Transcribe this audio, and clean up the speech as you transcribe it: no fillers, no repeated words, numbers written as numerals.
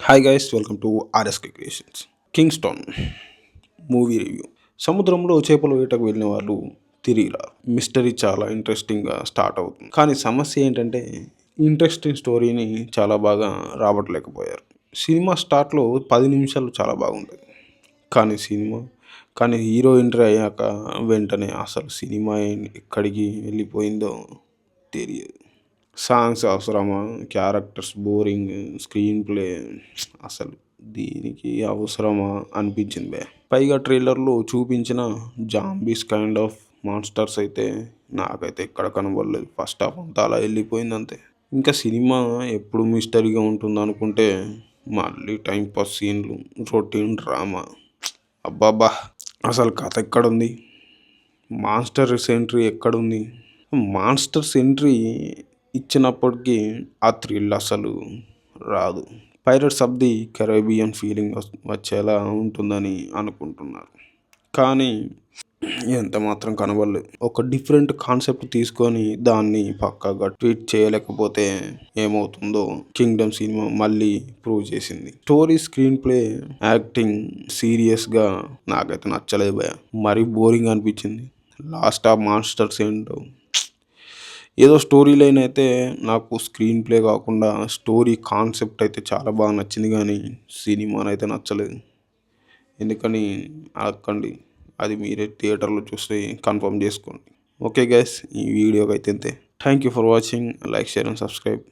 Hi guys, welcome to RSK creations. Kingston movie review. సముద్రంలో చేపలు వేటకు వెళ్ళిన వాళ్ళు తిరిగి రారు. మిస్టరీ చాలా ఇంట్రెస్టింగ్గా స్టార్ట్ అవుతుంది. కానీ సమస్య ఏంటంటే ఇంట్రెస్టింగ్ స్టోరీని చాలా బాగా రాబట్టలేకపోయారు. సినిమా స్టార్ట్లో 10 నిమిషాలు చాలా బాగుంటుంది. కానీ హీరో ఎంట్రీ అయ్యాక వెంటనే అసలు సినిమా ఎక్కడికి వెళ్ళిపోయిందో తెలియదు. సాంగ్స్ అవసరమా, క్యారెక్టర్స్ బోరింగ్, స్క్రీన్ ప్లే అసలు దీనికి అవసరమా అనిపించింది బే. పైగా ట్రైలర్లో చూపించిన జాంబీస్ కైండ్ ఆఫ్ మాన్స్టర్స్ అయితే నాకైతే ఎక్కడ కనబడలేదు. ఫస్ట్ హాఫ్ అంతా అలా వెళ్ళిపోయింది అంతే. ఇంకా సినిమా ఎప్పుడు మిస్టరీగా ఉంటుంది అనుకుంటే మళ్ళీ టైంపాస్ సీన్లు, రొటీన్ డ్రామా. అబ్బాబ్బా, అసలు కథ ఎక్కడుంది? మాన్స్టర్స్ ఎంట్రీ ఎక్కడుంది? మాన్స్టర్స్ ఎంట్రీ ఇచ్చినప్పటికీ ఆ థ్రిల్ అసలు రాదు. Pirates of the Caribbean feeling వచ్చేలా ఉంటుందని అనుకుంటున్నారు, కానీ ఎంత మాత్రం కనబడలేదు. ఒక డిఫరెంట్ కాన్సెప్ట్ తీసుకొని దాన్ని పక్కాగా ట్వీట్ చేయలేకపోతే ఏమవుతుందో కింగ్డమ్ సినిమా మళ్ళీ ప్రూవ్ చేసింది. స్టోరీ, స్క్రీన్ ప్లే, యాక్టింగ్ సీరియస్గా నాకైతే నచ్చలేదు భయ. మరీ బోరింగ్ అనిపించింది. లాస్ట్ ఆ మాన్స్టర్స్ ఏంటో ఏదో స్టోరీ లైన్ అయితే నాకు స్క్రీన్ ప్లే కాకుండా స్టోరీ కాన్సెప్ట్ అయితే చాలా బాగా నచ్చింది, కానీ సినిమానైతే నచ్చలేదు. ఎందుకని అడగండి, అది మీరే థియేటర్లో చూస్తే కన్ఫర్మ్ చేసుకోండి. ఓకే గైస్, ఈ వీడియోకి అయితే అంతే. Thank you for watching. Like, share and subscribe.